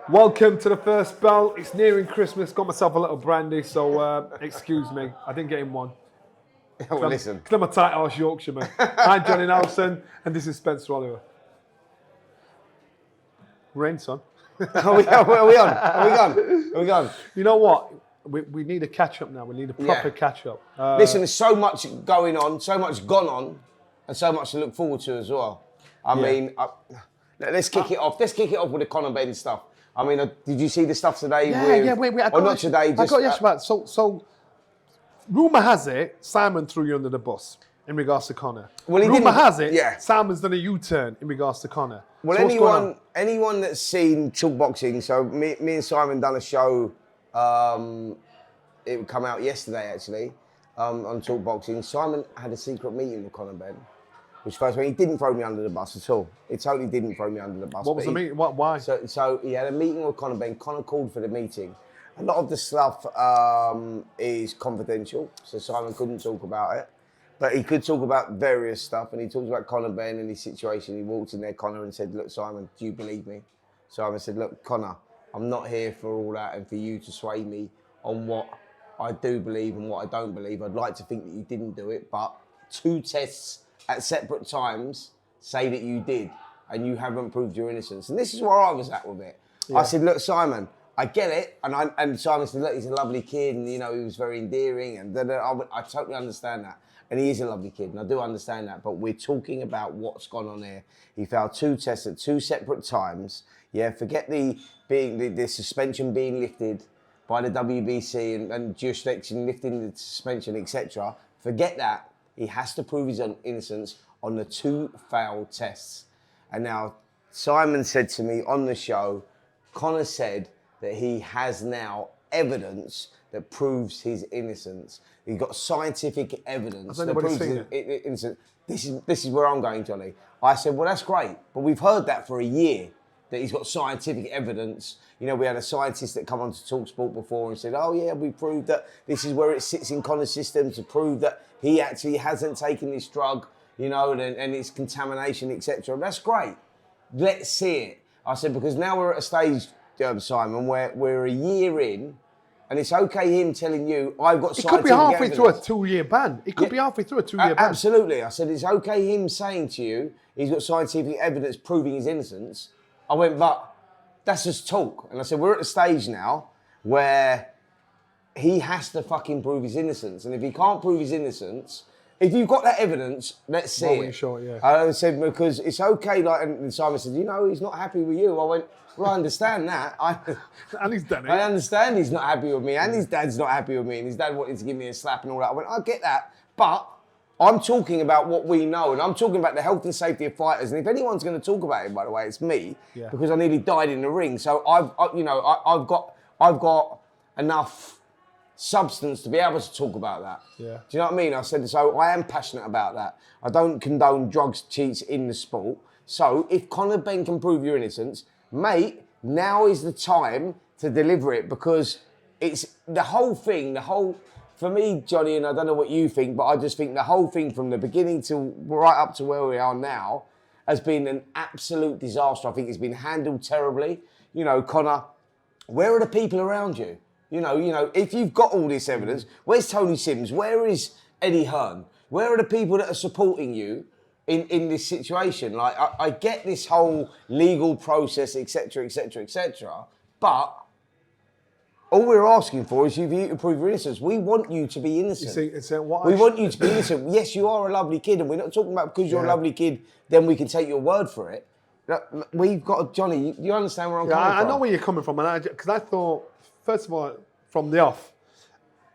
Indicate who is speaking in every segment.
Speaker 1: Welcome to the first bell. It's nearing Christmas. Got myself a little brandy, so excuse me. I didn't get in one.
Speaker 2: Well, listen.
Speaker 1: Because I'm a tight arse Yorkshireman. I'm Johnny Nelson, and this is Spencer Oliver. Rain, son.
Speaker 2: Are we gone?
Speaker 1: You know what? We need a catch up now. We need a proper catch up.
Speaker 2: Listen, there's so much going on, so much gone on, and so much to look forward to as well. I mean, let's kick it off. Let's kick it off with the Conor Benn stuff. I mean, did you see the stuff today?
Speaker 1: Wait. I
Speaker 2: not today.
Speaker 1: I got yes about so. Rumor has it Simon threw you under the bus in regards to Conor.
Speaker 2: Well,
Speaker 1: rumor has it Simon's done a U-turn in regards to Conor.
Speaker 2: Well,
Speaker 1: so
Speaker 2: anyone that's seen Talk Boxing, so me and Simon done a show. It would come out yesterday actually on Talk Boxing. Simon had a secret meeting with Conor Benn. Which first one, he didn't throw me under the bus at all. He totally didn't throw me under the bus.
Speaker 1: What was the meeting? Why?
Speaker 2: So he had a meeting with Conor Benn. Conor called for the meeting. A lot of the stuff is confidential, so Simon couldn't talk about it. But he could talk about various stuff, and he talked about Conor Benn and his situation. He walked in there, Conor, and said, "Look, Simon, do you believe me?" Simon said, "Look, Conor, I'm not here for all that and for you to sway me on what I do believe and what I don't believe. I'd like to think that you didn't do it, but 2 tests at separate times say that you did, and you haven't proved your innocence." And this is where I was at with it. Yeah. I said, "Look, Simon, I get it." And Simon said, "Look, he's a lovely kid, and you know, he was very endearing, and I totally understand that. And he is a lovely kid, and I do understand that. But we're talking about what's gone on here. He failed 2 tests at 2 separate times. Yeah, forget the suspension being lifted by the WBC and jurisdiction lifting the suspension, etc. Forget that. He has to prove his innocence on the 2 failed tests." And now Simon said to me on the show, Conor said that he has now evidence that proves his innocence. He's got scientific evidence that proves his innocence. This is where I'm going, Johnny. I said, well, that's great, but we've heard that for a year, that he's got scientific evidence. You know, we had a scientist that come onto TalkSport before and said, oh yeah, we proved that this is where it sits in Conor's system to prove that he actually hasn't taken this drug, you know, and it's contamination, etc. That's great. Let's see it. I said, because now we're at a stage, Simon, where we're a year in, and it's okay him telling you, I've got scientific evidence. It could be halfway
Speaker 1: through a 2-year ban. It could be halfway through a 2-year ban.
Speaker 2: Absolutely. I said, it's okay him saying to you, he's got scientific evidence proving his innocence. I went, but that's just talk. And I said, we're at a stage now where he has to fucking prove his innocence. And if he can't prove his innocence, if you've got that evidence, let's see it.
Speaker 1: Sure, yeah.
Speaker 2: I said, because it's okay, like, and Simon said, you know, he's not happy with you. I went, well, I understand that.
Speaker 1: And he's done it.
Speaker 2: I understand he's not happy with me, and his dad's not happy with me, and his dad wanted to give me a slap and all that. I went, I get that, but I'm talking about what we know, and I'm talking about the health and safety of fighters. And if anyone's going to talk about it, by the way, it's me, because I nearly died in the ring. So I've got enough substance to be able to talk about that.
Speaker 1: Yeah.
Speaker 2: Do you know what I mean? I said, so I am passionate about that. I don't condone drugs, cheats in the sport. So if Conor Benn can prove your innocence, mate, now is the time to deliver it, because it's the whole thing, for me, Johnny, and I don't know what you think, but I just think the whole thing from the beginning to right up to where we are now has been an absolute disaster. I think it's been handled terribly. You know, Conor, where are the people around you? You know, if you've got all this evidence, where's Tony Sims? Where is Eddie Hearn? Where are the people that are supporting you in this situation? Like, I get this whole legal process, etc., etc., etc., but all we're asking for is you to prove your innocence. We want you to be innocent. We want you to be innocent. Yes, you are a lovely kid, and we're not talking about because you're a lovely kid, then we can take your word for it. We've got, Johnny, you understand where I'm coming from?
Speaker 1: I know where you're coming from, because I thought, first of all, from the off,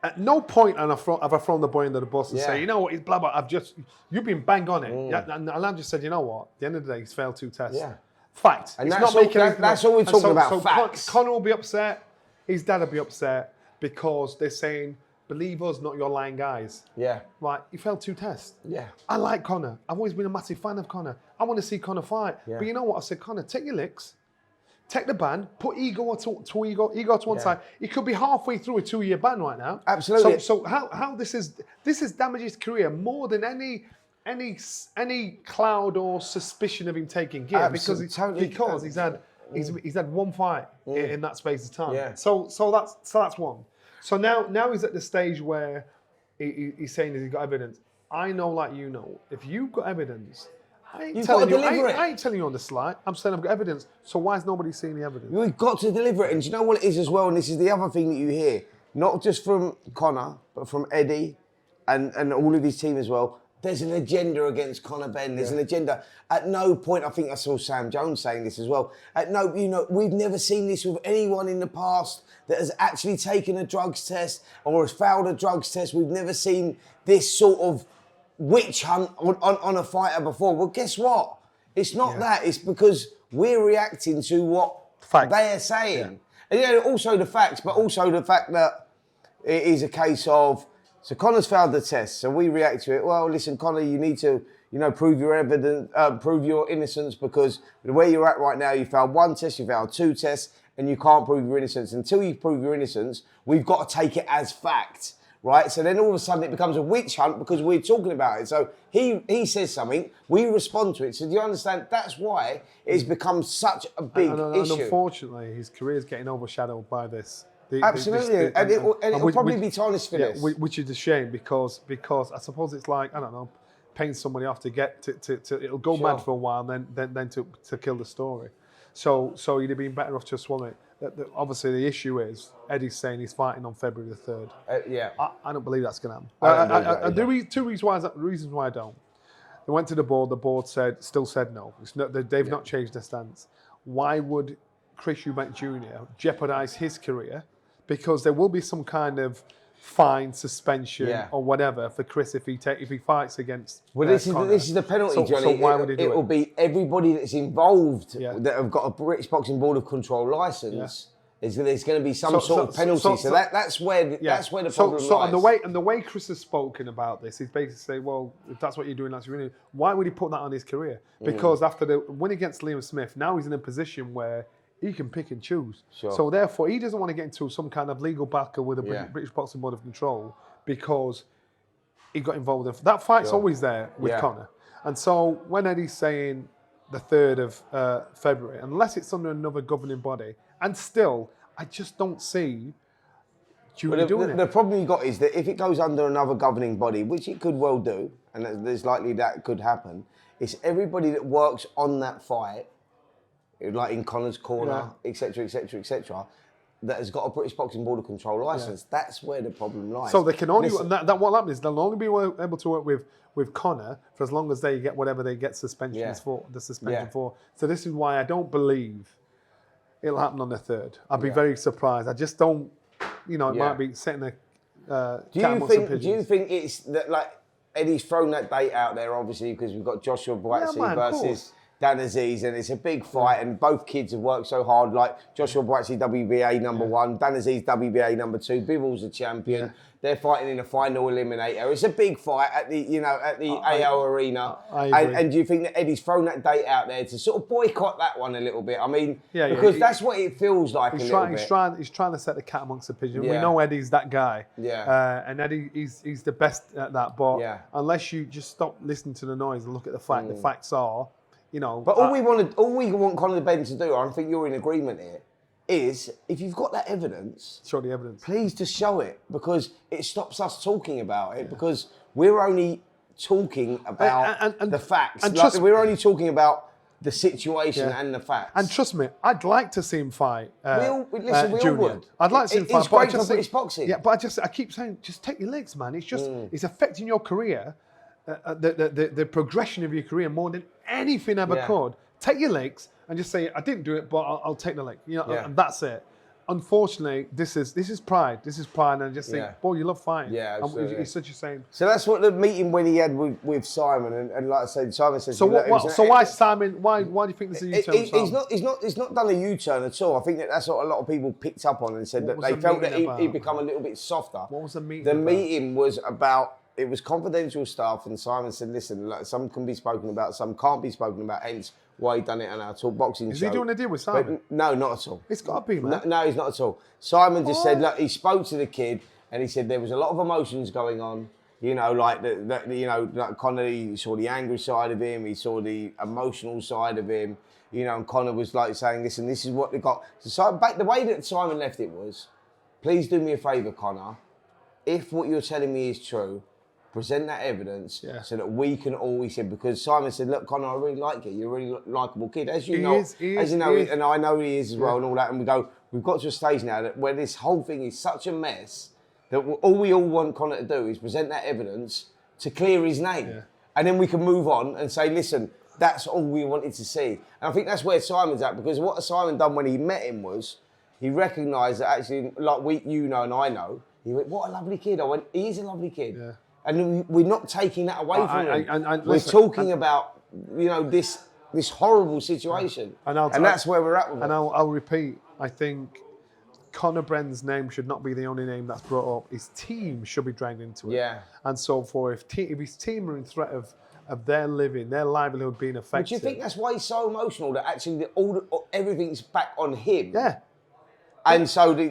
Speaker 1: at no point have I thrown the boy under the bus and say, you know what, he's blah, blah, you've been bang on it. Yeah, and I just said, you know what, at the end of the day, he's failed 2 tests.
Speaker 2: Yeah.
Speaker 1: Fact.
Speaker 2: And that's all we're talking about, facts.
Speaker 1: Conor will be upset, his dad will be upset, because they're saying, believe us, not your lying guys.
Speaker 2: Yeah.
Speaker 1: Right, he failed 2 tests.
Speaker 2: Yeah.
Speaker 1: I like Conor. I've always been a massive fan of Conor. I want to see Conor fight. Yeah. But you know what, I said, Conor, take your licks. Take the ban, put ego to one side. It could be halfway through a 2-year ban right now.
Speaker 2: Absolutely.
Speaker 1: So how this is damaged his career more than any cloud or suspicion of him taking gear, because he's had He's had one fight in that space of time.
Speaker 2: Yeah.
Speaker 1: So that's one. So now he's at the stage where he's saying that he's got evidence. I know, like you know, if you've got evidence, I ain't telling you on the slide. I'm saying I've got evidence. So why is nobody seeing the evidence?
Speaker 2: We've got to deliver it. And do you know what it is as well? And this is the other thing that you hear, not just from Conor, but from Eddie and all of his team as well. There's an agenda against Conor Benn. There's an agenda. At no point, I think I saw Sam Jones saying this as well. We've never seen this with anyone in the past that has actually taken a drugs test or has failed a drugs test. We've never seen this sort of witch hunt on a fighter before. Well, guess what? It's not that. It's because we're reacting to what they are saying. And also the facts, but also the fact that it is a case of, so Conor's failed the test, so we react to it. Well, listen, Conor, you need to, prove your evidence, prove your innocence, because the way you're at right now, you failed one test, you failed two tests, and you can't prove your innocence. Until you prove your innocence, we've got to take it as fact, right? So then all of a sudden it becomes a witch hunt because we're talking about it. So he says something, we respond to it. So do you understand? That's why it's become such a big issue. And
Speaker 1: unfortunately, his career is getting overshadowed by this.
Speaker 2: Absolutely, and it'll probably be tarnished for this.
Speaker 1: Which is a shame because I suppose it's like, I don't know, paying somebody off to get to it'll go mad for a while, and then to kill the story. So you'd have been better off to swallow it. Obviously, the issue is Eddie's saying he's fighting on February the 3rd. I don't believe that's going to happen. There are two reasons why I don't. They went to the board still said no. They've not changed their stance. Why would Chris Eubank Jr. jeopardise his career? Because there will be some kind of fine, suspension, or whatever for Chris if he fights against.
Speaker 2: Well, this is the penalty, Johnny.
Speaker 1: So why would he do it?
Speaker 2: It will be everybody that's involved that have got a British Boxing Board of Control licence. There's going to be some sort of penalty. So that's where the problem lies.
Speaker 1: And the way Chris has spoken about this, he's basically saying, well, if that's what you're doing, that's what you're doing. Why would he put that on his career? Because after the win against Liam Smith, now he's in a position where he can pick and choose. So therefore, he doesn't want to get into some kind of legal battle with the British Boxing Board of Control because he got involved in that fight's always there with Conor. And so when Eddie's saying the 3rd of February, unless it's under another governing body, and still, I just don't see Julie doing it.
Speaker 2: The problem you got is that if it goes under another governing body, which it could well do, and there's likely that could happen, it's everybody that works on that fight, like in Conor's corner, etc., etc., etc., that has got a British Boxing Board of Control licence. That's where the problem lies.
Speaker 1: So they can only what happens is they'll only be able to work with Conor for as long as they get whatever they get suspensions for. So this is why I don't believe it'll happen on the 3rd. I'd be very surprised. I just don't. It might be setting a.
Speaker 2: Do you think it's that like Eddie's thrown that date out there? Obviously, because we've got Joshua BUATSI versus Dan AZEEZ, and it's a big fight, and both kids have worked so hard. Like Joshua BUATSI, WBA number 1, Dan AZEEZ, WBA number 2. Bivol's a champion. They're fighting in a final eliminator. It's a big fight at the AO Arena. And do you think that Eddie's thrown that date out there to sort of boycott that one a little bit? I mean, because that's what it feels like a little bit.
Speaker 1: He's trying to set the cat amongst the pigeons. We know Eddie's that guy. And Eddie, he's the best at that. But unless you just stop listening to the noise and look at the fact, the facts are.
Speaker 2: But all we want Conor Benn to do, I think you're in agreement here, is if you've got that evidence,
Speaker 1: show the evidence.
Speaker 2: Please just show it, because it stops us talking about it, because we're only talking about the facts. And we're only talking about the situation and the facts.
Speaker 1: And trust me, I'd like to see him fight.
Speaker 2: We all would.
Speaker 1: I'd like to see him fight.
Speaker 2: It's great for British boxing.
Speaker 1: Yeah, but I keep saying, just take your legs, man. It's just it's affecting your career. The progression of your career more than anything ever could. Take your legs and just say, I didn't do it, but I'll take the leg. And that's it. Unfortunately, this is pride. This is pride, and I just think, boy, you love fighting.
Speaker 2: Yeah, absolutely.
Speaker 1: It's such a shame.
Speaker 2: So that's what the meeting when he had with Simon, and like I said, Simon said.
Speaker 1: So why Simon? Why do you think this is a U-turn?
Speaker 2: He's not done a U-turn at all. I think that's what a lot of people picked up on and said that they felt that he'd become a little bit softer.
Speaker 1: What was the meeting?
Speaker 2: The meeting was about. It was confidential stuff, and Simon said, listen, some can be spoken about, some can't be spoken about, hence why he done it on our Talk Boxing show.
Speaker 1: Is he doing a deal with Simon?
Speaker 2: But, no, not at all.
Speaker 1: It's got to be, man.
Speaker 2: No, he's not at all. Simon just said, look, he spoke to the kid, and he said there was a lot of emotions going on. Like Conor, he saw the angry side of him, he saw the emotional side of him, you know, and Conor was like saying, listen, this is what they got. So back the way that Simon left it was, please do me a favour, Conor. If what you're telling me is true, present that evidence so that we can all, he said, because Simon said, look, Conor, I really like you. You're a really likeable kid. As you know, and I know he is as well and all that. And we go, we've got to a stage now that where this whole thing is such a mess that all we all want Conor to do is present that evidence to clear his name. Yeah. And then we can move on and say, listen, that's all we wanted to see. And I think that's where Simon's at, because what Simon done when he met him was he recognised that actually, like you know and I know, he went, what a lovely kid. I went, he is a lovely kid. Yeah. And we're not taking that away from him. We're talking about, you know, this horrible situation. And that's where we're at with it.
Speaker 1: And I'll repeat, I think Conor Benn's name should not be the only name that's brought up. His team should be dragged into it. Yeah. And so if his team are in threat of their living, their livelihood being affected.
Speaker 2: But do you think that's why he's so emotional, that actually everything's back on him?
Speaker 1: Yeah.
Speaker 2: And so the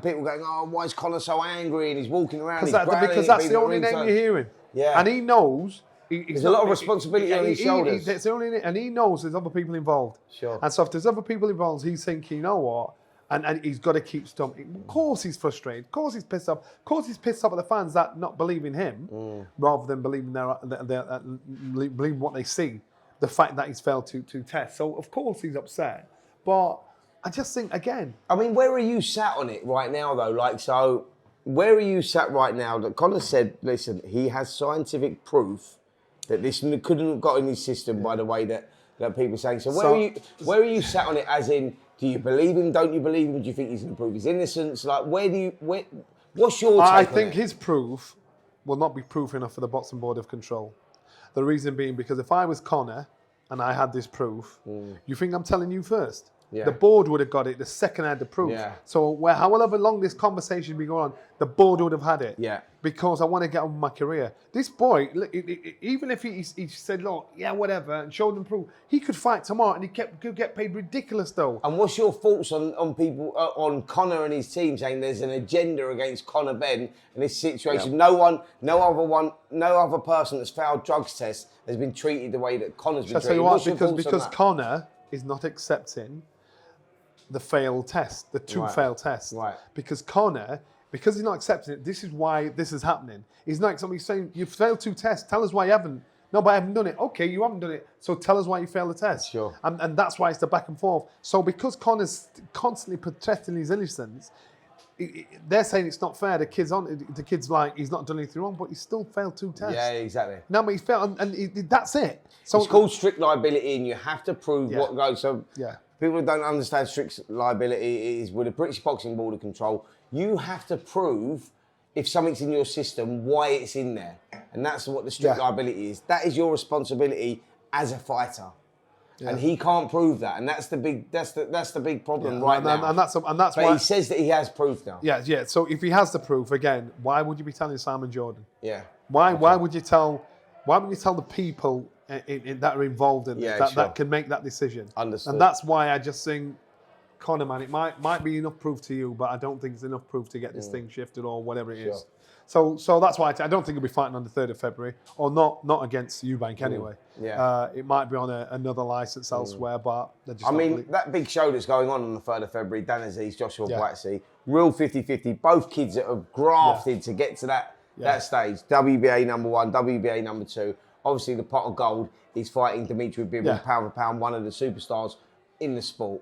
Speaker 2: people going, oh, why is Conor so angry? And he's walking around,
Speaker 1: because that's the only name you're hearing.
Speaker 2: Yeah.
Speaker 1: And he knows.
Speaker 2: There's a lot of responsibility on his shoulders.
Speaker 1: And he knows there's other people involved.
Speaker 2: Sure.
Speaker 1: And so if there's other people involved, he's thinking, you know what? And he's got to keep stumping. Of course he's frustrated. Of course he's pissed off. Of course he's pissed off at the fans that not believe in him, rather than believing believing what they see. The fact that he's failed to test. So of course he's upset. But I just think, again...
Speaker 2: I mean, where are you sat on it right now, though? Like, so, where are you sat right now that Conor said, listen, he has scientific proof that this couldn't have got in his system by the way that people are saying. So where are you sat on it, as in, do you believe him, don't you believe him, do you think he's going to prove his innocence? Like, what's your take
Speaker 1: I
Speaker 2: on
Speaker 1: think
Speaker 2: it?
Speaker 1: his proof will not be proof enough for the Boxing Board of Control. The reason being, because if I was Conor and I had this proof, you think I'm telling you first? Yeah. The board would have got it the second I had the proof. Yeah. So however long this conversation been going on, the board would have had it. Yeah. Because I want to get on with my career. This boy, even if he said, look, yeah, whatever, and showed them proof, he could fight tomorrow and he could get paid ridiculous though.
Speaker 2: And what's your thoughts on people, on Conor and his team saying there's an agenda against Conor Benn in this situation? Yeah. No other person that's failed drugs tests has been treated the way that Conor's been treated.
Speaker 1: Tell you what, because Conor is not accepting the failed test, the two failed tests. Right. Because Conor, because he's not accepting it, this is why this is happening. He's not accepting, he's saying, you've failed two tests, tell us why you haven't. No, but I haven't done it. Okay, you haven't done it, so tell us why you failed the test. Sure. And that's why it's the back and forth. So because Conor's constantly protesting his innocence, they're saying it's not fair. The kid's like, he's not done anything wrong, but he still failed two tests.
Speaker 2: Yeah, exactly.
Speaker 1: No, but he failed, and that's it. So
Speaker 2: it's called strict liability, and you have to prove what goes. So people who don't understand strict liability is with the British Boxing Board of Control, you have to prove if something's in your system, why it's in there. And that's what the strict liability is. That is your responsibility as a fighter. Yeah. And he can't prove that. And that's the big problem right now.
Speaker 1: And that's
Speaker 2: but
Speaker 1: why
Speaker 2: he says that he has proof now.
Speaker 1: Yeah. So if he has the proof, again, why would you be telling Simon Jordan?
Speaker 2: Yeah.
Speaker 1: Why would you tell the people that are involved in this, that can make that decision?
Speaker 2: Understood.
Speaker 1: And that's why I just think, Conor, man, it might be enough proof to you, but I don't think it's enough proof to get this thing shifted or whatever it is. So that's why I don't think he'll be fighting on the 3rd of February, or not against EUBANK anyway. Yeah. It might be on another license elsewhere, but
Speaker 2: that big show that's going on the 3rd of February, AZEEZ, Joshua BUATSI, real 50-50, both kids that have grafted to get to that stage. WBA number 1, WBA number 2. Obviously, the pot of gold is fighting Dimitri Bivol, pound for pound, one of the superstars in the sport.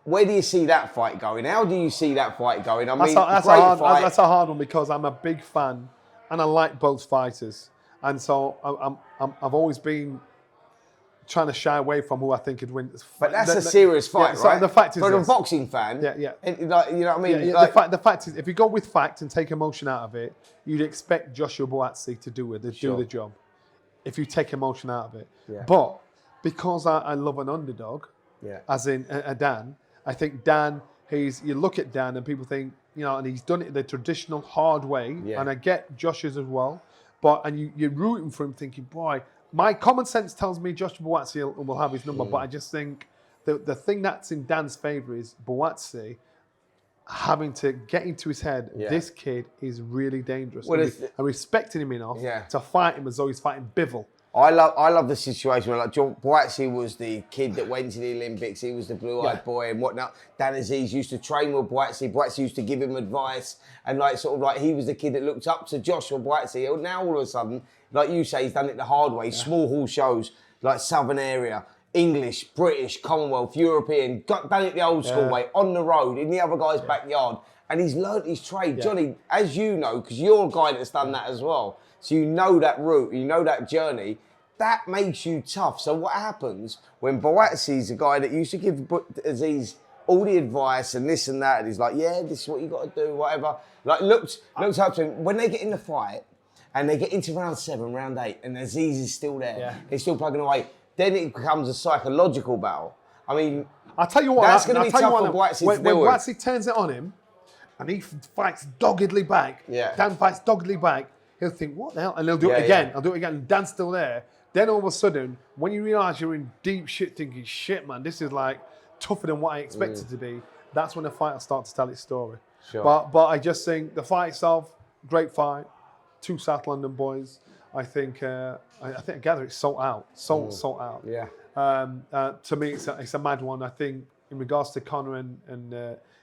Speaker 2: Where do you see that fight going? How do you see that fight going? I mean,
Speaker 1: that's a hard one, because I'm a big fan and I like both fighters. And so I've always been trying to shy away from who I think could win.
Speaker 2: But that's a serious fight, right?
Speaker 1: So the fact is,
Speaker 2: for a boxing fan, and, you know what I mean?
Speaker 1: The fact is, if you go with fact and take emotion out of it, you'd expect Joshua BUATSI to do the job. If you take emotion out of it. Yeah. But because I love an underdog, as in a Dan, I think Dan, you look at Dan and people think, and he's done it the traditional hard way, and I get Josh's as well, and you're rooting for him thinking, boy, my common sense tells me Joshua BUATSI will have his number, but I just think the thing that's in Dan's favour is BUATSI having to get into his head, this kid is really dangerous. And respecting him enough to fight him as though he's fighting Bivol.
Speaker 2: I love the situation where like BUATSI was the kid that went to the Olympics. He was the blue-eyed boy and whatnot. Dan AZEEZ used to train with BUATSI. BUATSI used to give him advice, and like sort of like he was the kid that looked up to Joshua BUATSI. Now all of a sudden, like you say, he's done it the hard way. Small hall shows, like Southern area, English, British, Commonwealth, European. Done it the old school way, on the road, in the other guy's backyard, and he's learnt his trade. Johnny, as you know, because you're a guy that's done that as well. So you know that route, you know that journey. That makes you tough. So what happens when BUATSI's a guy that used to give AZEEZ all the advice and this and that, and he's like, yeah, this is what you got to do, whatever. Like looks up to him. When they get in the fight and they get into round 7, round 8, and AZEEZ is still there, he's still plugging away, then it becomes a psychological battle. I mean,
Speaker 1: I'll tell you what,
Speaker 2: that's going to be tough for BUATSI to deal with.
Speaker 1: When BUATSI turns it on him and he fights doggedly back, Dan fights doggedly back, he'll think, what the hell? And he'll do it again. I'll do it again. And Dan's still there. Then all of a sudden, when you realise you're in deep shit, thinking, shit, man, this is like tougher than what I expected to be, that's when the fight will start to tell its story.
Speaker 2: Sure.
Speaker 1: But I just think the fight itself, great fight. 2 South London boys. I think I gather it's sold out. Sold out.
Speaker 2: Yeah.
Speaker 1: To me, it's a mad one. I think in regards to Conor and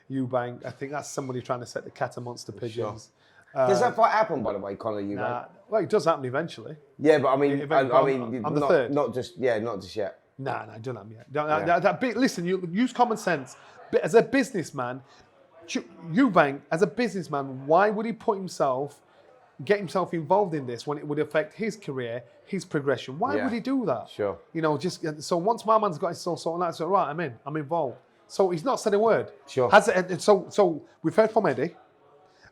Speaker 1: EUBANK, I think that's somebody trying to set the cat amongst the pigeons.
Speaker 2: Sure. Does that fight happen, by the way, Conor EUBANK?
Speaker 1: Well, it does happen eventually.
Speaker 2: Yeah, but I mean,
Speaker 1: on the 3rd.
Speaker 2: Not just yet.
Speaker 1: No, it doesn't happen yet. Listen, you use common sense. But as a businessman, EUBANK, as a businessman, why would he get himself involved in this when it would affect his career, his progression? Why would he do that?
Speaker 2: Sure.
Speaker 1: You know, so once my man's got his soul sorted out, so right, I'm involved. So he's not said a word.
Speaker 2: Sure.
Speaker 1: So we've heard from Eddie.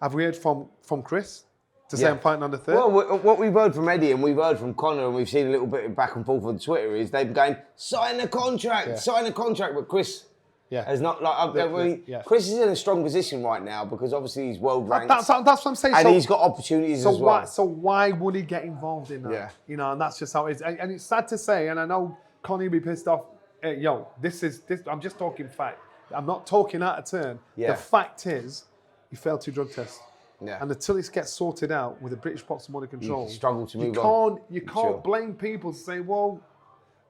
Speaker 1: Have we heard from Chris to say I'm fighting on the 3rd?
Speaker 2: Well, what we've heard from Eddie and we've heard from Conor and we've seen a little bit of back and forth on Twitter is they've going, sign the contract, sign the contract. But Chris has not, like, Chris is in a strong position right now because obviously he's world ranked.
Speaker 1: That's what I'm saying.
Speaker 2: And he's got opportunities as well.
Speaker 1: So why would he get involved in that?
Speaker 2: Yeah.
Speaker 1: You know, and that's just how it is. And it's sad to say, and I know Conor will be pissed off. Hey, yo, this. I'm just talking fact. I'm not talking out of turn.
Speaker 2: Yeah.
Speaker 1: The fact is, he failed 2 drug tests.
Speaker 2: Yeah.
Speaker 1: And until it gets sorted out with the British boxing under control,
Speaker 2: you struggle to move on.
Speaker 1: You can't blame people to say, well,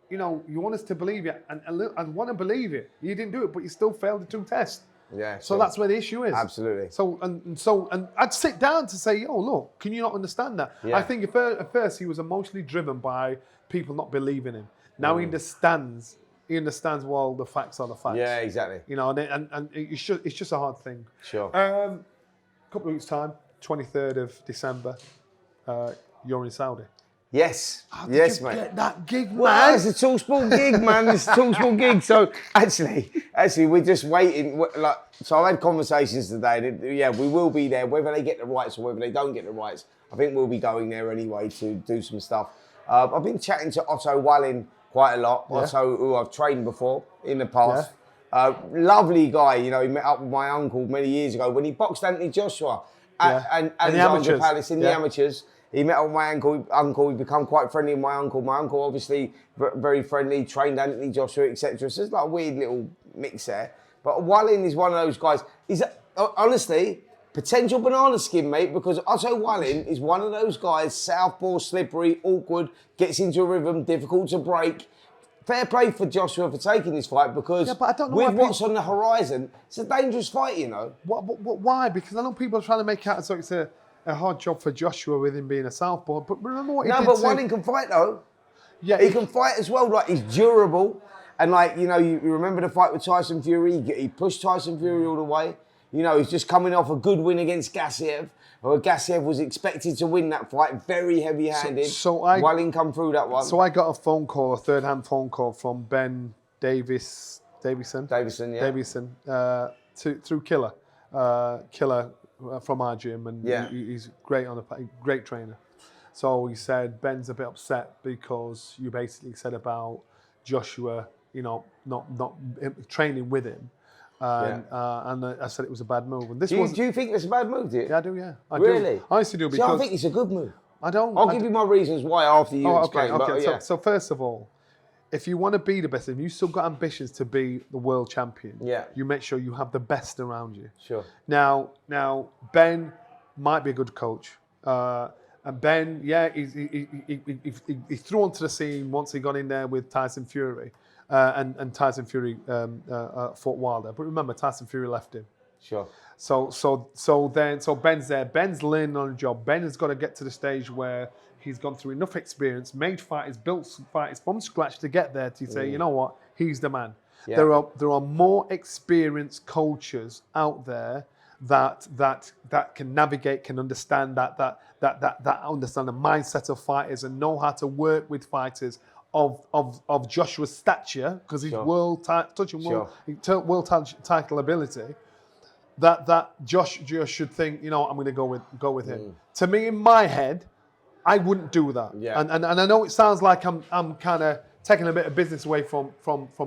Speaker 1: you know, you want us to believe you, and I want to believe it. You didn't do it, but you still failed the 2 tests.
Speaker 2: Yeah.
Speaker 1: So that's where the issue is.
Speaker 2: Absolutely.
Speaker 1: So and I'd sit down to say, oh look, can you not understand that? Yeah. I think at first he was emotionally driven by people not believing him. Now he understands. He understands. Well, the facts are the facts.
Speaker 2: Yeah, exactly.
Speaker 1: You know, and it's just a hard thing.
Speaker 2: Sure.
Speaker 1: Couple of weeks' time, 23rd of December, you're in Saudi.
Speaker 2: Yes.
Speaker 1: How did you get that gig, man?
Speaker 2: Well, it's a TalkSport gig, man. It's a TalkSport gig. So actually, we're just waiting. So I've had conversations today. We will be there, whether they get the rights or whether they don't get the rights. I think we'll be going there anyway to do some stuff. I've been chatting to Otto WALLIN quite a lot. Yeah. Otto, who I've trained before in the past. Yeah. Lovely guy. You know, he met up with my uncle many years ago when he boxed Anthony Joshua at Alexandra Palace in the amateurs. He met up with my uncle. He become quite friendly with my uncle. My uncle, obviously, very friendly, trained Anthony Joshua, etc. So it's like a weird little mix there. But WALLIN is one of those guys. He's honestly potential banana skin, mate, because Otto WALLIN is one of those guys, southpaw, slippery, awkward, gets into a rhythm, difficult to break. Fair play for Joshua for taking this fight because
Speaker 1: but I don't know
Speaker 2: with what's on the horizon, it's a dangerous fight, you know.
Speaker 1: Why? Because I know people are trying to make it out so it's a hard job for Joshua with him being a southpaw. But remember what he did.
Speaker 2: No, but WALLIN can fight though. Yeah, he can fight as well. Like he's durable, and like you know, you remember the fight with Tyson Fury. He pushed Tyson Fury all the way. You know, he's just coming off a good win against Gassiev. Well, Gassiev was expected to win that fight, very heavy-handed. So WALLIN come through that one.
Speaker 1: So I got a third-hand phone call from Ben Davison, through Killer from our gym, and he's great great trainer. So he said Ben's a bit upset because you basically said about Joshua, you know, not training with him. And I said it was a bad move. And
Speaker 2: do you think it's a bad move, do you?
Speaker 1: Yeah, I do, yeah. I
Speaker 2: really?
Speaker 1: do. I used to do because...
Speaker 2: I think it's a good move.
Speaker 1: I don't...
Speaker 2: I'll give you my reasons why after you explain.
Speaker 1: Okay. So first of all, if you want to be the best, if you've still got ambitions to be the world champion, you make sure you have the best around you.
Speaker 2: Sure.
Speaker 1: Now Ben might be a good coach. And Ben, yeah, he threw onto the scene once he got in there with Tyson Fury, and Tyson Fury fought Wilder. But remember, Tyson Fury left him.
Speaker 2: Sure.
Speaker 1: So Ben's there. Ben's learning on the job. Ben has got to get to the stage where he's gone through enough experience, made fighters, built fighters from scratch to get there to say, you know what, he's the man. Yeah. There are more experienced coaches out there that can navigate, can understand that understand the mindset of fighters and know how to work with fighters of Joshua's stature, because he's world title ability. That Josh should think, you know, I'm going to go with him. To me, in my head, I wouldn't do that. Yeah. And I know it sounds like I'm kind of taking a bit of business away from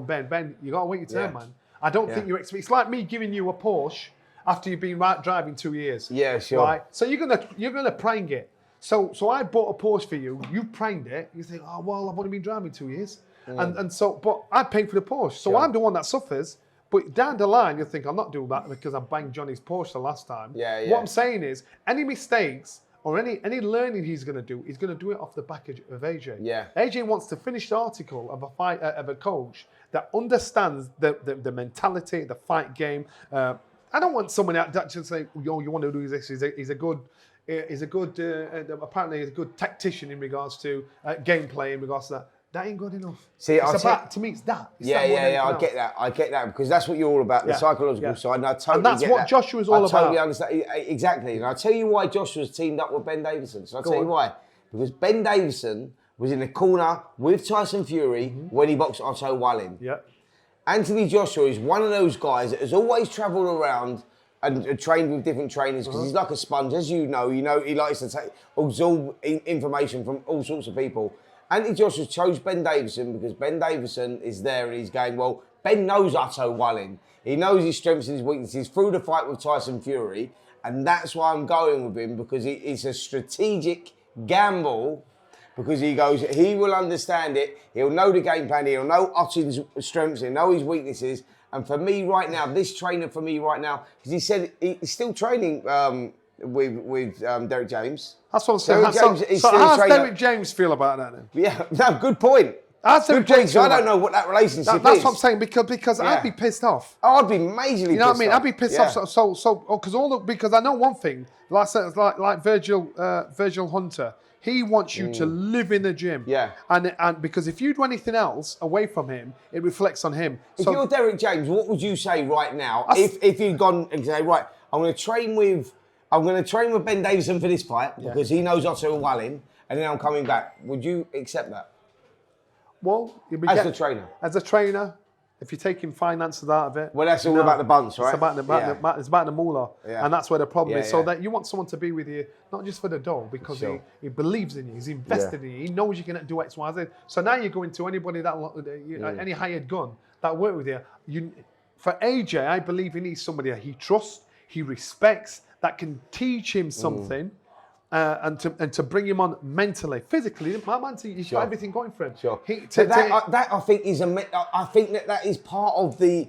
Speaker 1: Ben. Ben, you got to wait your turn, man. I don't think you expect. It's like me giving you a Porsche after you've been driving 2 years. Yeah, sure. Right? So you're gonna prang it. So I bought a Porsche for you. You pranged it. You think, oh well, I've only been driving 2 years, and so but I paid for the Porsche. So I'm the one that suffers. But down the line, you think, I'm not doing that because I banged Johnny's Porsche the last time. Yeah. What I'm saying is, any mistakes or any learning he's going to do, he's going to do it off the back of AJ. Yeah. AJ wants to finish the article of a coach that understands the mentality, the fight game. I don't want someone out that just say, "Yo, you want to do this?" He's a good apparently he's a good tactician in regards to gameplay in regards to that. That ain't good enough. See, to me, it's that.
Speaker 2: I get that because that's what you're all about, the psychological side. And I totally
Speaker 1: and that's
Speaker 2: get
Speaker 1: what
Speaker 2: that.
Speaker 1: Joshua's all about.
Speaker 2: I totally understand. Exactly. And I'll tell you why Joshua's teamed up with Ben Davison. So I'll tell you why. Because Ben Davison was in the corner with Tyson Fury when he boxed Otto Wallin. Yeah. Anthony Joshua is one of those guys that has always travelled around and trained with different trainers because he's like a sponge. As you know, he likes to absorb information from all sorts of people. Anthony Joshua chose Ben Davison because Ben Davison is there and he's going, well, Ben knows Otto Wallin. He knows his strengths and his weaknesses through the fight with Tyson Fury. And that's why I'm going with him, because it's a strategic gamble, because he goes, he will understand it. He'll know the game plan. He'll know Otto's strengths. He'll know his weaknesses. And for me right now, this trainer for me right now, because he said he's still training with Derek James.
Speaker 1: That's what I'm saying. So how does Derek James feel about that then?
Speaker 2: Yeah, no, good point. Good point. So I don't know what that relationship is.
Speaker 1: That's what I'm saying, because I'd be pissed off.
Speaker 2: Oh, I'd be majorly pissed off.
Speaker 1: You know what I mean? I'd be pissed off. Because I know one thing, like Virgil Hunter, he wants you to live in the gym. Yeah. And because if you do anything else away from him, it reflects on him.
Speaker 2: If you're Derek James, what would you say right now if you'd gone and say, right, I'm going to train with Ben Davison for this fight because he knows Otto Wallin, and then I'm coming back. Would you accept that?
Speaker 1: Well,
Speaker 2: as a trainer,
Speaker 1: if you're taking finances out of it.
Speaker 2: Well, that's all about the bunts, right?
Speaker 1: It's about the moolah, and that's where the problem is. So that you want someone to be with you, not just for the dough, because he believes in you, he's invested in you, he knows you can do X, Y, Z. So now you're going to anybody any hired gun that work with you. For AJ, I believe he needs somebody that he trusts, he respects, that can teach him something. And to bring him on mentally, physically, my man, he's got everything going for him. Sure.
Speaker 2: That I think is I think that is part of the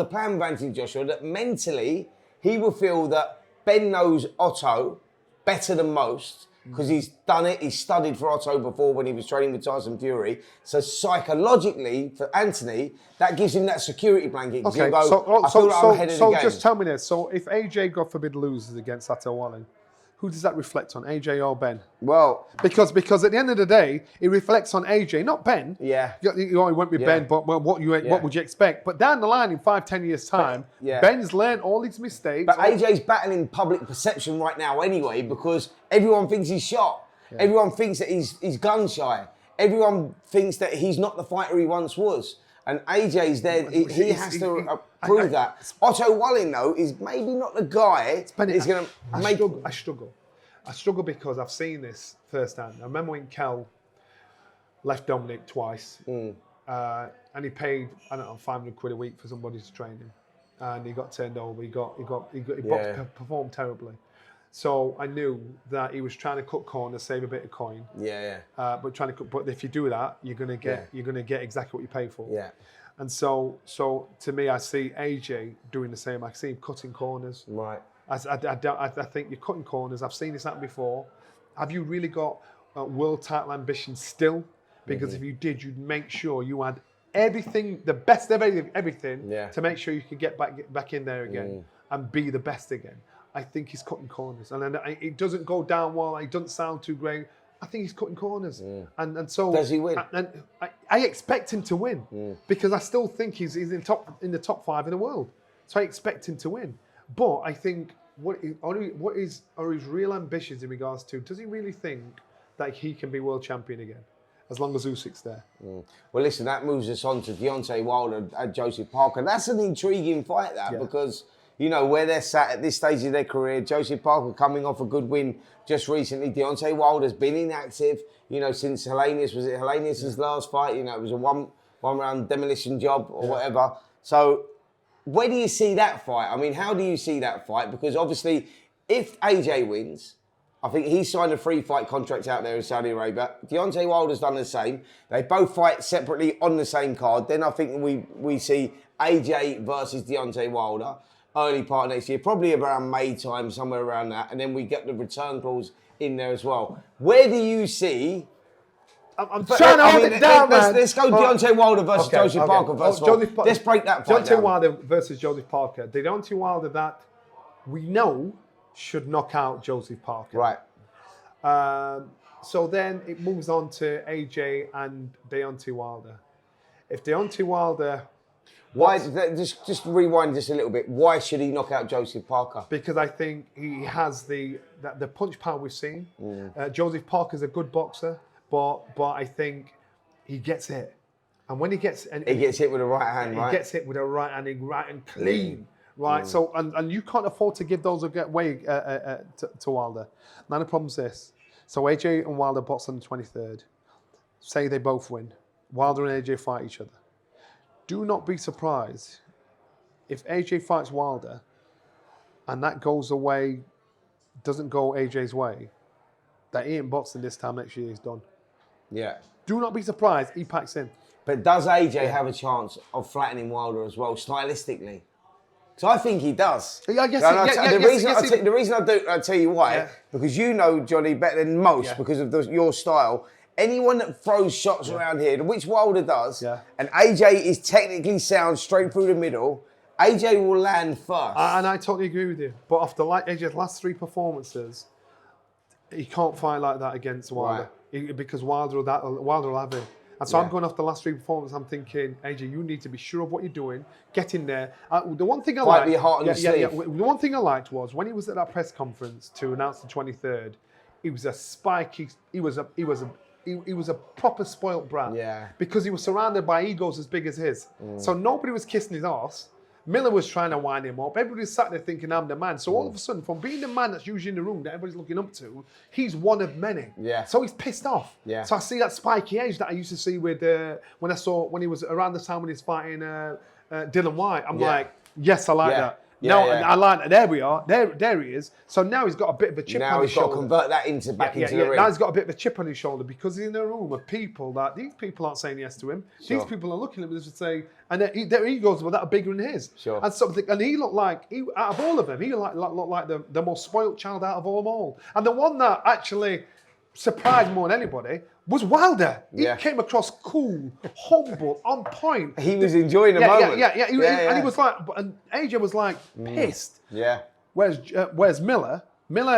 Speaker 2: plan of Anthony Joshua. That mentally he will feel that Ben knows Otto better than most because he's done it. He's studied for Otto before when he was training with Tyson Fury. So psychologically, for Anthony, that gives him that security blanket.
Speaker 1: Okay. So just tell me this. So if AJ, God forbid, loses against Otto Wallin, who does that reflect on, AJ or Ben?
Speaker 2: Well,
Speaker 1: because at the end of the day, it reflects on AJ, not Ben. Yeah. You went with Ben, but what would you expect? But down the line, in 5-10 years' time, Ben's learned all his mistakes.
Speaker 2: But AJ's battling public perception right now anyway, because everyone thinks he's shot. Yeah. Everyone thinks that he's gun shy. Everyone thinks that he's not the fighter he once was. And AJ's there, he has to prove that. Otto Wallin, though, is maybe not the guy that's going to make...
Speaker 1: I struggle because I've seen this firsthand. I remember when Kel left Dominic twice, and he paid, I don't know, 500 quid a week for somebody to train him. And he got turned over, he performed terribly. So I knew that he was trying to cut corners, save a bit of coin. But if you do that, you're gonna get exactly what you pay for. Yeah. And so to me, I see AJ doing the same. I see him cutting corners. Right. I think you're cutting corners. I've seen this happen before. have you really got world title ambition still? Because if you did, you'd make sure you had everything, the best of everything, to make sure you could get back in there again and be the best again. I think he's cutting corners, and then it doesn't go down well. It doesn't sound too great. I think he's cutting corners, and so
Speaker 2: does he win?
Speaker 1: And I expect him to win because I still think he's in the top 5 in the world. So I expect him to win. But I think what are his real ambitions in regards to? Does he really think that he can be world champion again, as long as Usyk's there?
Speaker 2: Well, listen, that moves us on to Deontay Wilder and Joseph Parker. That's an intriguing fight, because you know where they're sat at this stage of their career. Joseph Parker coming off a good win just recently. Deontay Wilder's been inactive, since Helenius' last fight. It was a one round demolition job or whatever. So where do you see that fight? I mean, how do you see that fight? Because obviously, if AJ wins, I think he signed a 3-fight contract out there in Saudi Arabia. Deontay Wilder's done the same. They both fight separately on the same card. Then I think we see AJ versus Deontay Wilder early part of next year, probably around May time, somewhere around that. And then we get the return clause in there as well. Where do you see...
Speaker 1: I'm trying to hold it down, man.
Speaker 2: Let's go Deontay Wilder versus Joseph Parker first of all. Let's break that fight
Speaker 1: down. Deontay Wilder versus Joseph Parker. The Deontay Wilder that we know should knock out Joseph Parker.
Speaker 2: Right.
Speaker 1: So then it moves on to AJ and Deontay Wilder. If Deontay Wilder...
Speaker 2: Why? Just rewind just a little bit. Why should he knock out Joseph Parker?
Speaker 1: Because I think he has the punch power we've seen. Joseph Parker's a good boxer. But I think he gets hit, and when he gets
Speaker 2: hit with a right hand, right?
Speaker 1: He gets hit with a right hand, right and clean, right. So and you can't afford to give those away to Wilder. Now the problem's this: so AJ and Wilder box on the 23rd. Say they both win. Wilder and AJ fight each other. Do not be surprised if AJ fights Wilder, and that goes away, doesn't go AJ's way. That he ain't boxing this time next year. He's done.
Speaker 2: Yeah.
Speaker 1: Do not be surprised. He packs in.
Speaker 2: But does AJ have a chance of flattening Wilder as well, stylistically? Because I think he does.
Speaker 1: Yeah, I guess.
Speaker 2: The reason I do, I'll tell you why. Because you know Johnny better than most because of your style. Anyone that throws shots around here, which Wilder does, and AJ is technically sound straight through the middle, AJ will land first.
Speaker 1: And I totally agree with you. But after AJ's last 3 performances, he can't fight like that against Wilder. Because Wilder will have him. And so I'm going off the last 3 performances. I'm thinking, AJ, you need to be sure of what you're doing. Get in there. The one thing I liked,
Speaker 2: your heart on your sleeve.
Speaker 1: The one thing I liked was when he was at that press conference to announce the 23rd. He was a spiky. He was a proper spoilt brat.
Speaker 2: Yeah.
Speaker 1: Because he was surrounded by egos as big as his. So nobody was kissing his arse. Miller was trying to wind him up. Everybody sat there thinking, I'm the man. So all of a sudden, from being the man that's usually in the room that everybody's looking up to, he's one of many.
Speaker 2: Yeah.
Speaker 1: So he's pissed off.
Speaker 2: Yeah.
Speaker 1: So I see that spiky edge that I used to see with when he was around the time when he was fighting Dylan White. I'm like, yes, I like that. I like that. There we are. There he is. So now he's got a bit of a chip on his shoulder.
Speaker 2: Now he's got to convert that into the ring.
Speaker 1: Now he's got a bit of a chip on his shoulder because he's in a room of people that these people aren't saying yes to him. Sure. These people are looking at him and say, and their egos were that bigger than his.
Speaker 2: Sure.
Speaker 1: And he looked like out of all of them, he looked like the most spoilt child out of them all. And the one that actually surprised more than anybody was Wilder. He came across cool, humble, on point.
Speaker 2: He was enjoying the moment.
Speaker 1: And he was like, and AJ was like pissed.
Speaker 2: Yeah.
Speaker 1: Whereas Miller,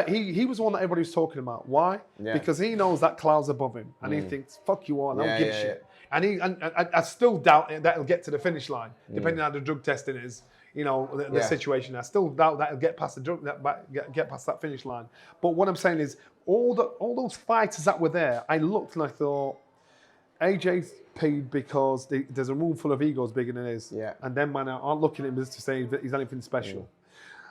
Speaker 1: he was the one that everybody was talking about. Why? Yeah. Because he knows that cloud's above him, and he thinks, "Fuck you all, I don't give a shit." And I still doubt that he'll get to the finish line, depending on how the drug testing is. The situation. I still doubt that he'll get past get past that finish line. But what I'm saying is, all those fighters that were there, I looked and I thought, AJ's paid because there's a room full of egos bigger than his. Yeah. And then man aren't looking at him to say that he's anything special.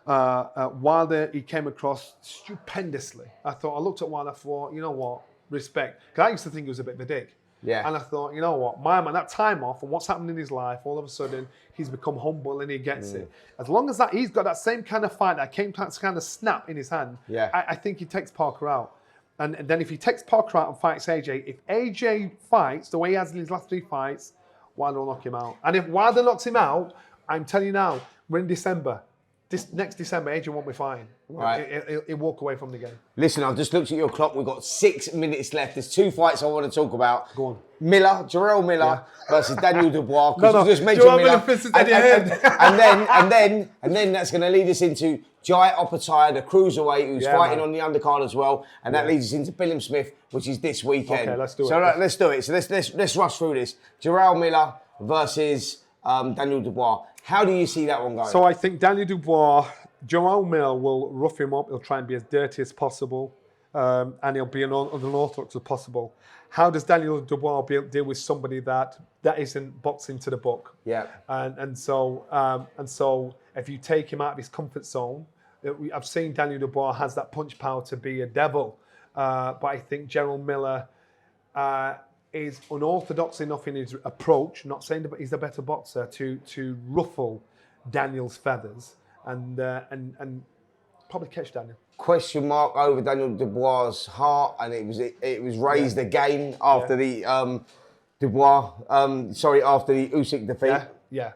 Speaker 1: Wilder, he came across stupendously. I looked at Wilder, I thought, you know what, respect. Because I used to think he was a bit of a dick.
Speaker 2: Yeah.
Speaker 1: And I thought, you know what, my man, that time off and what's happened in his life, all of a sudden, he's become humble and he gets it. As long as he's got that same kind of fight, that kind of snap in his hand, I think he takes Parker out. And then if he takes Parker out and fights AJ, if AJ fights the way he has in his last 3 fights, Wilder will knock him out. And if Wilder knocks him out, I'm telling you now, we're in December. this next December, Adrian won't be fine.
Speaker 2: Right.
Speaker 1: He'll walk away from the game.
Speaker 2: Listen, I've just looked at your clock. We've got 6 minutes left. There's 2 fights I want to talk about.
Speaker 1: Go on.
Speaker 2: Jarrell Miller versus Daniel Dubois.
Speaker 1: No,
Speaker 2: you just mentioned
Speaker 1: Miller fits in your head.
Speaker 2: And then that's going to lead us into Jai Opetaia, the cruiserweight, who's fighting on the undercard as well, and that leads us into BILLAM Smith, which is this weekend.
Speaker 1: Okay, let's do it.
Speaker 2: So let's do it. So let's rush through this. Jarrell Miller versus Daniel Dubois. How do you see that one going?
Speaker 1: So I think Daniel Dubois, Jarrell Miller will rough him up. He'll try and be as dirty as possible, and he'll be as unorthodox as possible. How does Daniel Dubois deal with somebody that isn't boxing to the book?
Speaker 2: Yeah.
Speaker 1: And so if you take him out of his comfort zone, I've seen Daniel Dubois has that punch power to be a devil, but I think Jarrell Miller is unorthodox enough in his approach. Not saying that he's the better boxer to ruffle Daniel's feathers and probably catch Daniel.
Speaker 2: Question mark over Daniel Dubois' heart, and it was raised again after the after the Usyk defeat.
Speaker 1: Yeah.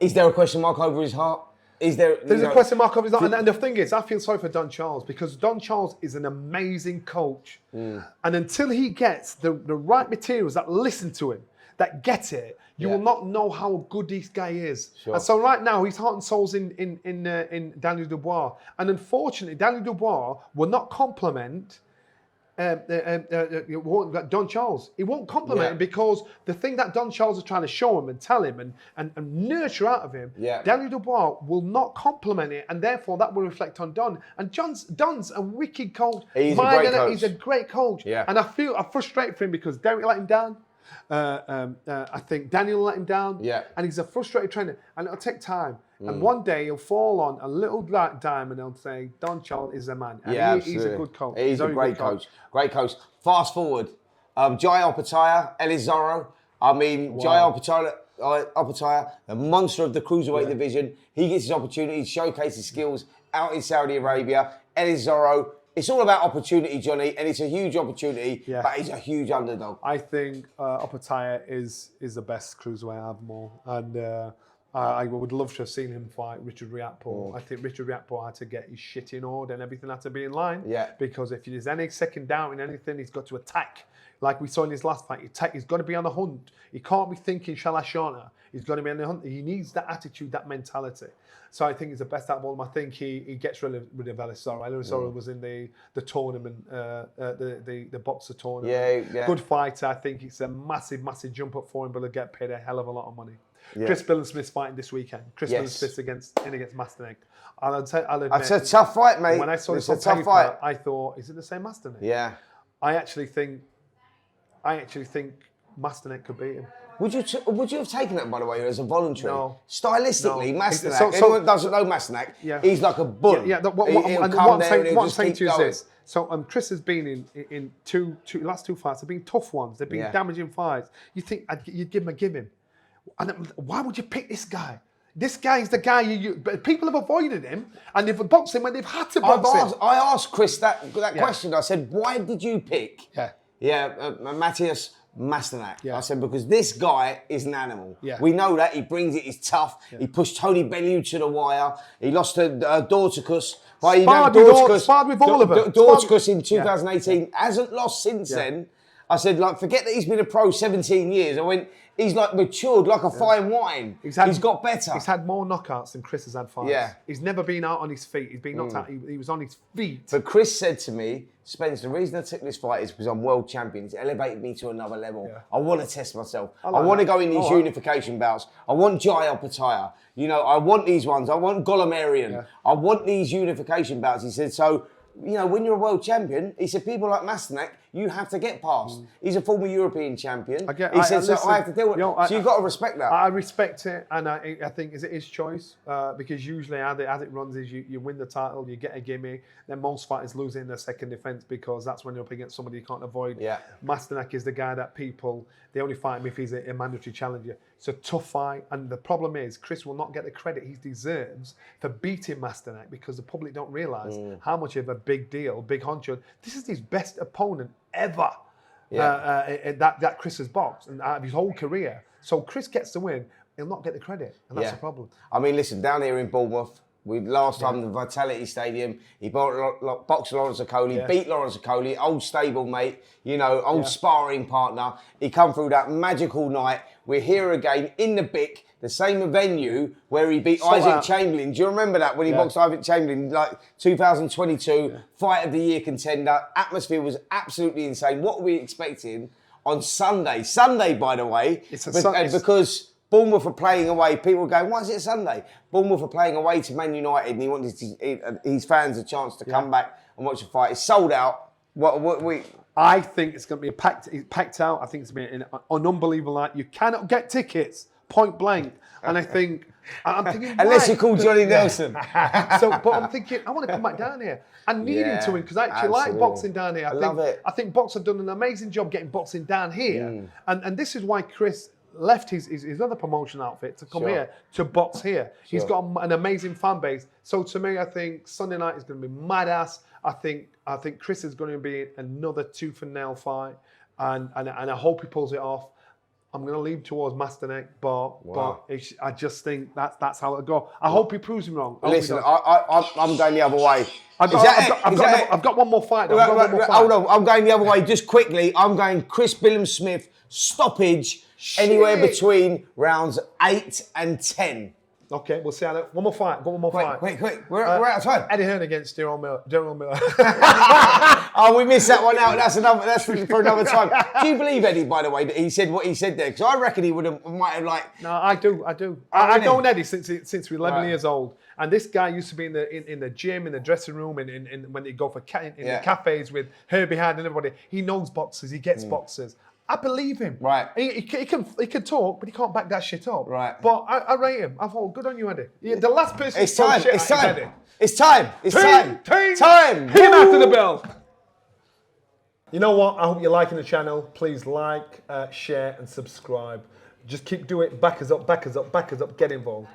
Speaker 2: Is there a question mark over his heart?
Speaker 1: There's a question mark over his heart, and the thing is, I feel sorry for Don Charles because Don Charles is an amazing coach, and until he gets the right materials that listen to him, that get it, you will not know how good this guy is. Sure. And so right now, his heart and soul's in Daniel Dubois. And unfortunately, Daniel Dubois will not compliment Don Charles. He won't compliment him because the thing that Don Charles is trying to show him and tell him and nurture out of him, Daniel Dubois will not compliment it, and therefore that will reflect on Don. And Don's a wicked coach.
Speaker 2: He's a great coach.
Speaker 1: He's a great coach. Yeah. And I'm frustrated for him because Derek let him down. I think Daniel let him down. Yeah. And he's a frustrated trainer. And it'll take time. And one day he'll fall on a little dime and he'll say, Don Charles is a man. And he's a good coach.
Speaker 2: He's a great coach. Great coach. Fast forward. Jai Opetaia, Elizaro. I mean, Jai Opetaia, the monster of the cruiserweight division. He gets his opportunity to showcase his skills out in Saudi Arabia. Elizaro. It's all about opportunity, Johnny, and it's a huge opportunity, but he's a huge underdog.
Speaker 1: I think Opetaia is the best cruiserweight out of them all. And I would love to have seen him fight Richard Riakporhe. I think Richard Riakporhe had to get his shit in order and everything had to be in line. Yeah. Because if there's any second doubt in anything, he's got to attack. Like we saw in his last fight, he's got to be on the hunt. He can't be thinking, shall I, shana? He's got to be on the hunt. He needs that attitude, that mentality. So I think he's the best out of all of them. I think he gets rid of Elizaro. Elizaro was in the tournament, the boxer tournament. Yeah. Good fighter. I think it's a massive, massive jump up for him, but he'll get paid a hell of a lot of money. Yeah. Chris BILLAM Smith's fighting this weekend. Billam Smith's against MASTERNAK. I'll admit,
Speaker 2: it's a tough fight, mate.
Speaker 1: When I saw this on paper, I thought, is it the same MASTERNAK?
Speaker 2: Yeah.
Speaker 1: I actually think MASTERNAK could beat him.
Speaker 2: Would you have taken that, by the way, as a voluntary? No. Stylistically,
Speaker 1: no.
Speaker 2: MASTERNAK, anyone that doesn't know MASTERNAK, he's like a bull.
Speaker 1: What I'm saying to you is this. So Chris has been in last two fights. They've been tough ones. They've been damaging fights. You think you'd give him. And why would you pick this guy? This guy is the guy people have avoided him and they've boxed him when they've had to box him.
Speaker 2: I asked Chris that question. I said, why did you pick Matthias MASTERNAK? I said, because this guy is an animal. We know that. He brings it. He's tough. He pushed Tony Bellew to the wire. He lost to Dorticus.
Speaker 1: Sparred with all of them.
Speaker 2: Dorticus in 2018 hasn't lost since then. I said, forget that he's been a pro 17 years. I went, he's matured like a fine wine. He's got better.
Speaker 1: He's had more knockouts than Chris has had fights. Yeah. He's never been out on his feet. He's been knocked out. He was on his feet.
Speaker 2: But Chris said to me, Spence, the reason I took this fight is because I'm world champion. It's elevated me to another level. Yeah. I want to test myself. I want to go in these unification bouts. I want Jai Opetaia. I want these ones. I want Golamarian. Yeah. I want these unification bouts. He said, so, when you're a world champion, he said, people like MASTERNAK, you have to get past. He's a former European champion. He said, so I have to deal with it. So you've got to respect that.
Speaker 1: I respect it, and I think it's his choice, because usually as it runs is you win the title, you get a gimme, then most fighters lose in their second defence because that's when you're up against somebody you can't avoid. Yeah. MASTERNAK is the guy that they only fight him if he's a mandatory challenger. It's a tough fight, and the problem is Chris will not get the credit he deserves for beating MASTERNAK because the public don't realise how much of a big deal, big honcho. This is his best opponent ever that Chris has boxed and out of his whole career. So Chris gets the win, he'll not get the credit, and that's the problem.
Speaker 2: I mean, listen, down here in Bournemouth, Last time the Vitality Stadium, he boxed Lawrence Okoli, beat Lawrence Okoli, old stable mate, you know, old sparring partner. He come through that magical night. We're here again in the BIC, the same venue where he beat Isaac Chamberlain. Do you remember that when he boxed Isaac Chamberlain, like 2022, Fight of the Year contender? Atmosphere was absolutely insane. What were we expecting on Sunday? Sunday, by the way, because Bournemouth are playing away. People were going, why is it Sunday? Bournemouth are playing away to Man United, and he wanted his fans a chance to come back and watch the fight. It's sold out.
Speaker 1: I think it's going to be packed out. I think it's going to be an unbelievable night. You cannot get tickets, point blank. And I'm thinking,
Speaker 2: unless you call Johnny Nelson.
Speaker 1: But I'm thinking, I want to come back down here. I need him to win because I actually like boxing down here. I love it. I think Box have done an amazing job getting boxing down here, and this is why Chris left his other promotion outfit to come here to box here. He's got an amazing fan base. So to me, I think Sunday night is going to be mad ass. I think Chris is going to be another tooth and nail fight, and I hope he pulls it off. I'm going to lean towards Masternak, but I just think that's how it'll go. I hope he proves me wrong.
Speaker 2: Listen, I'm going the other way.
Speaker 1: I've got one more fight.
Speaker 2: Hold on, I'm going the other way. Just quickly, I'm going Chris Billam Smith, stoppage, anywhere between rounds 8 and 10.
Speaker 1: Okay, we'll see how that. One more fight. Got one more fight.
Speaker 2: Quick. We're out of time.
Speaker 1: Eddie Hearn against General Miller.
Speaker 2: Oh, we missed that one out. That's for another time. Do you believe Eddie, by the way, that he said what he said there? Because I reckon he might have like.
Speaker 1: No, I do. I've known Eddie since we're 11 years old, and this guy used to be in the gym, in the dressing room, and when they go for the cafes with Herbie Hard and everybody. He knows boxers. He gets boxers. I believe him. Right. He can talk, but he can't back that shit up. Right. But I rate him. I thought, good on you, Eddie. The last person.
Speaker 2: It's time. It's time.
Speaker 1: Time. Hit him after the bell. You know what? I hope you're liking the channel. Please like, share, and subscribe. Just keep doing it. Back us up. Get involved.